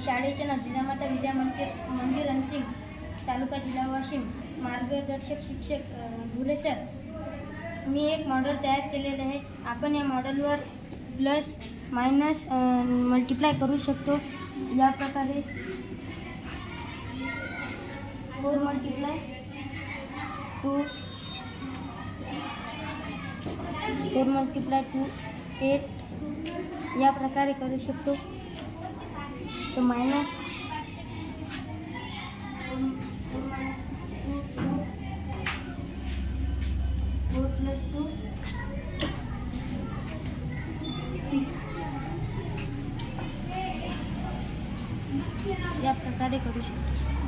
शाळेचे नाव जिजामाता विद्या मंदिर अनसिंग, तालुका जिल्हा वाशिम. मार्गदर्शक शिक्षक भुरे सर. मी एक मॉडेल तयार केलेले आहे. आपण या मॉडेलवर प्लस मायनस मल्टिप्लाय करू शकतो. या प्रकारे 4 मल्टिप्लाय 2 8 या प्रकारे करू शकतो. तो मायनस 4 + 2 6 या प्रकारे करू शकतो.